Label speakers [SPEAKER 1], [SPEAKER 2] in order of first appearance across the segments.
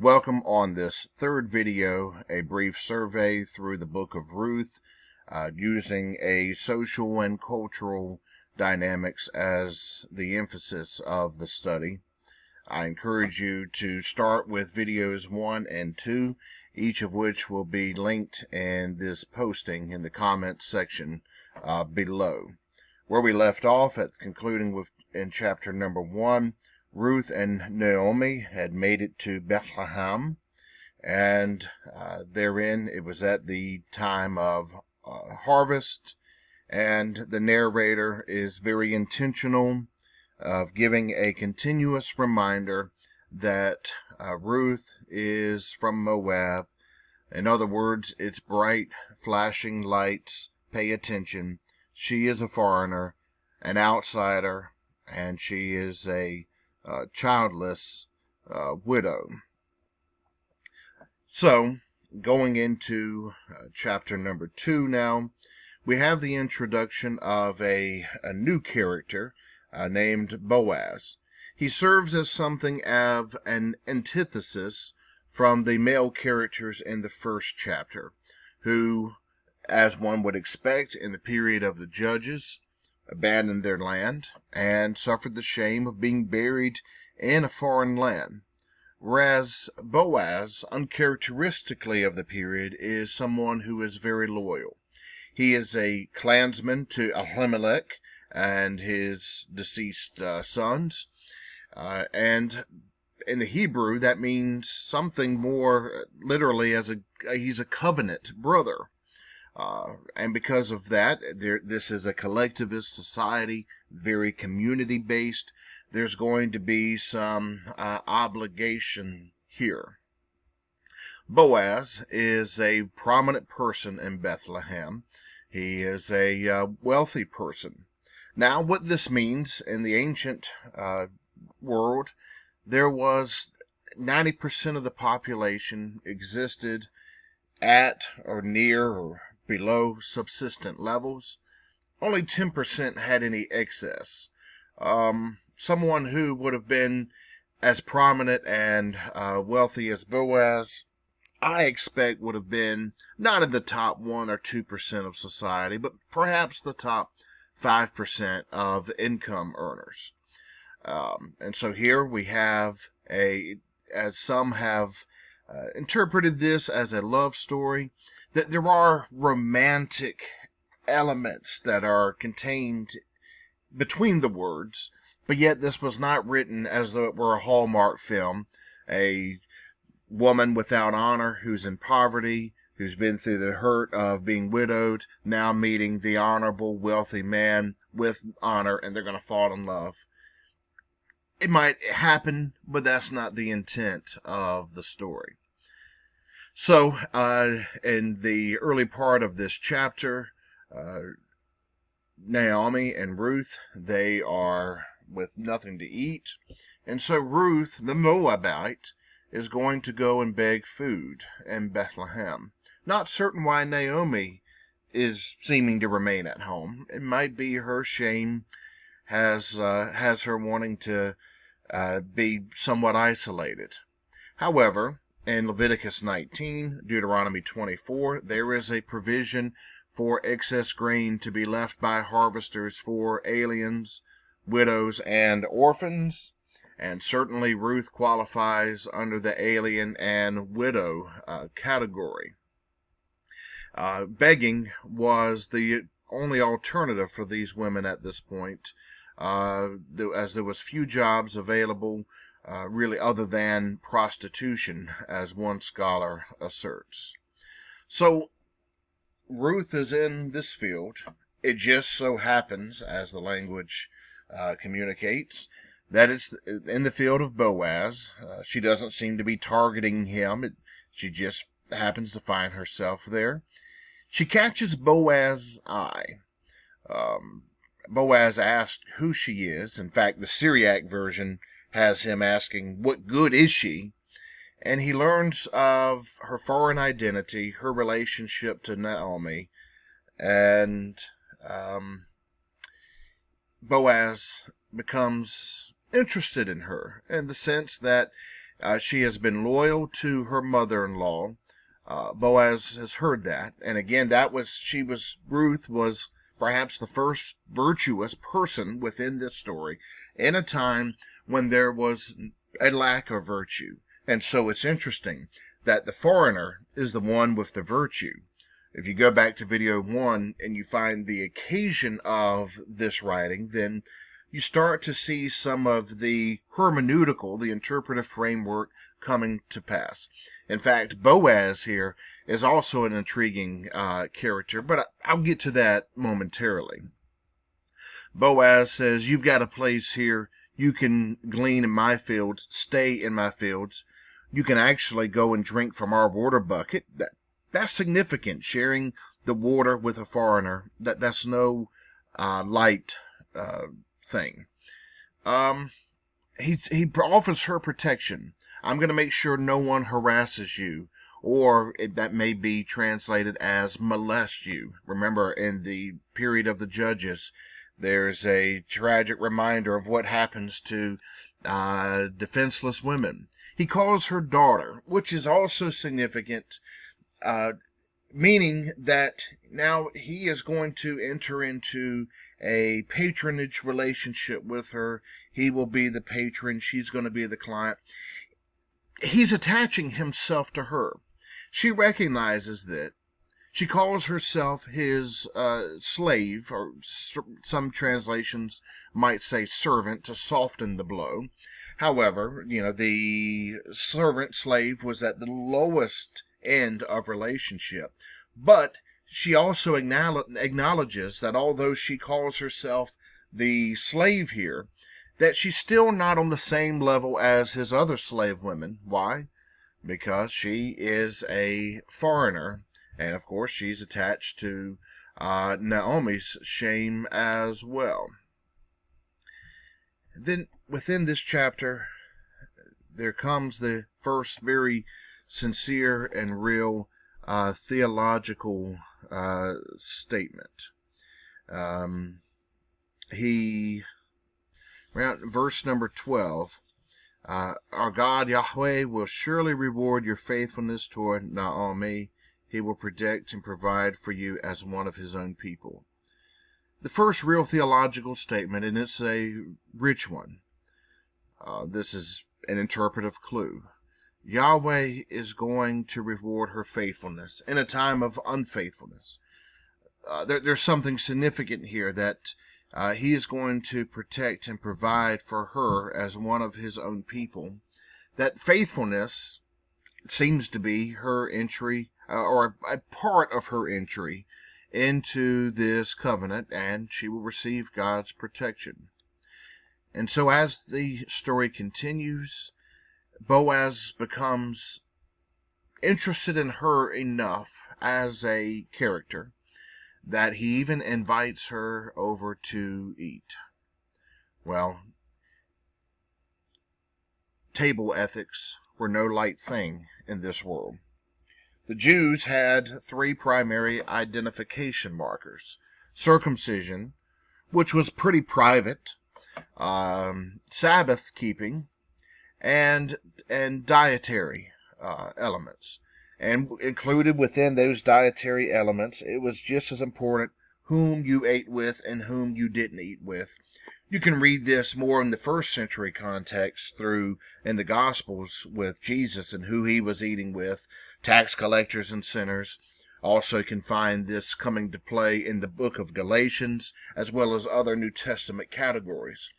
[SPEAKER 1] Welcome on this third video, a brief survey through the book of Ruth, using a social and cultural dynamics as the emphasis of the study. I encourage you to start with videos 1 and 2, each of which will be linked in this posting in the comments section below. Where we left off at concluding in chapter number 1, Ruth and Naomi had made it to Bethlehem, and therein it was at the time of harvest, and the narrator is very intentional of giving a continuous reminder that Ruth is from Moab. In other words, it's bright, flashing lights. Pay attention. She is a foreigner, an outsider, and she is a childless widow. So, going into chapter number 2 now, we have the introduction of a new character named Boaz. He serves as something of an antithesis from the male characters in the first chapter, who, as one would expect in the period of the Judges, abandoned their land and suffered the shame of being buried in a foreign land. Whereas Boaz, uncharacteristically of the period, is someone who is very loyal. He is a clansman to Elimelech and his deceased sons, and in the Hebrew that means something more literally as he's a covenant brother. And because of that, this is a collectivist society, very community-based. There's going to be some obligation here. Boaz is a prominent person in Bethlehem. He is a wealthy person. Now, what this means in the ancient world, there was 90% of the population existed at or near or below subsistent levels. Only 10% had any excess. Someone who would have been as prominent and wealthy as Boaz, I expect would have been not in the top 1 or 2% of society, but perhaps the top 5% of income earners. And so here we have as some have interpreted this as a love story, that there are romantic elements that are contained between the words, but yet this was not written as though it were a Hallmark film. A woman without honor who's in poverty, who's been through the hurt of being widowed, now meeting the honorable, wealthy man with honor, and they're going to fall in love. It might happen, but that's not the intent of the story. So, in the early part of this chapter, Naomi and Ruth, they are with nothing to eat. And so Ruth, the Moabite, is going to go and beg food in Bethlehem. Not certain why Naomi is seeming to remain at home. It might be her shame has her wanting to be somewhat isolated. However, in Leviticus 19, Deuteronomy 24, there is a provision for excess grain to be left by harvesters for aliens, widows, and orphans. And certainly Ruth qualifies under the alien and widow category. Begging was the only alternative for these women at this point, as there was few jobs available really other than prostitution, as one scholar asserts. So Ruth is in this field. It just so happens, as the language communicates, that it's in the field of Boaz. She doesn't seem to be targeting him. She just happens to find herself there. She catches Boaz's eye. Boaz asked who she is. In fact, the Syriac version has him asking, "What good is she?" And he learns of her foreign identity, her relationship to Naomi, and Boaz becomes interested in her in the sense that She has been loyal to her mother-in-law. Boaz has heard that, and again, Ruth was perhaps the first virtuous person within this story in a time when there was a lack of virtue. And so it's interesting that the foreigner is the one with the virtue. If you go back to video 1 and you find the occasion of this writing, then you start to see some of the hermeneutical, the interpretive framework coming to pass. In fact, Boaz here is also an intriguing character, but I'll get to that momentarily. Boaz says, "You've got a place here. You can glean in my fields, stay in my fields. You can actually go and drink from our water bucket." That's significant, sharing the water with a foreigner. That's no light thing. He offers her protection. "I'm going to make sure no one harasses you," or that may be translated as molest you. Remember, in the period of the Judges, there's a tragic reminder of what happens to defenseless women. He calls her daughter, which is also significant, meaning that now he is going to enter into a patronage relationship with her. He will be the patron. She's going to be the client. He's attaching himself to her. She recognizes that. She calls herself his slave, or some translations might say servant, to soften the blow. However, the servant-slave was at the lowest end of relationship. But she also acknowledges that although she calls herself the slave here, that she's still not on the same level as his other slave women. Why? Because she is a foreigner, and of course she's attached to Naomi's shame as well. Then within this chapter, there comes the first very sincere and real theological statement. Verse number 12, "Our God Yahweh will surely reward your faithfulness toward Naomi. He will protect and provide for you as one of his own people." The first real theological statement, and it's a rich one. This is an interpretive clue. Yahweh is going to reward her faithfulness in a time of unfaithfulness. There's something significant here that he is going to protect and provide for her as one of his own people. That faithfulness seems to be her entry, or a part of her entry into this covenant, and she will receive God's protection. And so as the story continues, Boaz becomes interested in her enough as a character that he even invites her over to eat. Well, table ethics were no light thing in this world. The Jews had 3 primary identification markers: circumcision, which was pretty private, Sabbath keeping, and dietary elements. And included within those dietary elements, it was just as important whom you ate with and whom you didn't eat with. You can read this more in the first century context through in the Gospels with Jesus and who he was eating with, tax collectors and sinners. Also can find this coming to play in the book of Galatians, as well as other New Testament categories.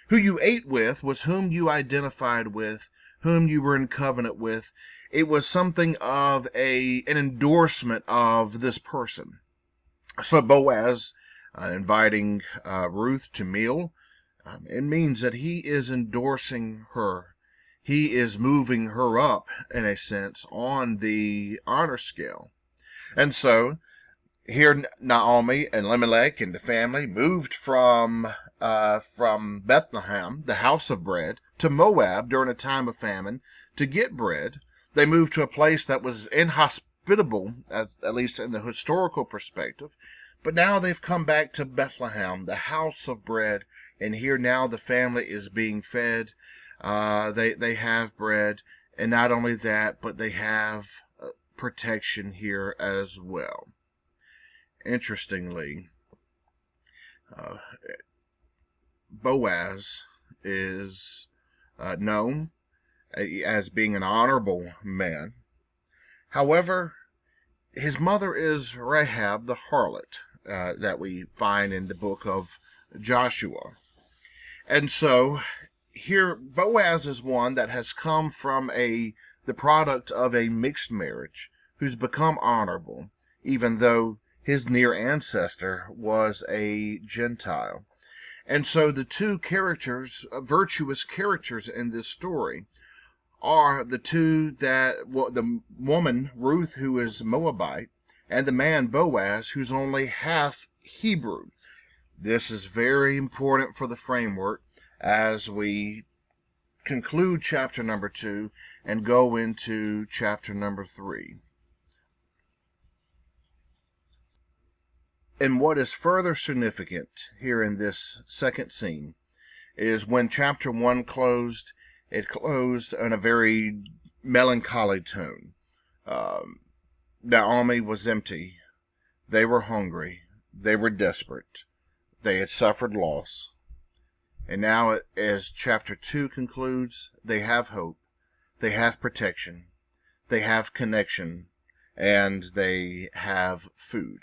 [SPEAKER 1] Who you ate with was whom you identified with, whom you were in covenant with. It was something of an endorsement of this person. So Boaz inviting Ruth to meal, it means that he is endorsing her. He is moving her up, in a sense, on the honor scale. And so here Naomi and Elimelech and the family moved from Bethlehem, the house of bread, to Moab during a time of famine to get bread. They moved to a place that was inhospitable, at least in the historical perspective. But now they've come back to Bethlehem, the house of bread, and here now the family is being fed. They have bread, and not only that, but they have protection here as well. Interestingly, uh, Boaz is known as being an honorable man. However, his mother is Rahab the harlot that we find in the book of Joshua. And so here Boaz is one that has come from the product of a mixed marriage, who's become honorable, even though his near ancestor was a Gentile. And so the two characters, virtuous characters in this story, are the two that, well, the woman Ruth, who is Moabite, and the man Boaz, who's only half Hebrew. This is very important for the framework as we conclude chapter number 2 and go into chapter number 3. And what is further significant here in this second scene is when chapter 1 closed, it closed on a very melancholy tone. Naomi was empty. They were hungry. They were desperate. They had suffered loss. And now, as chapter 2 concludes, they have hope. They have protection. They have connection. And they have food.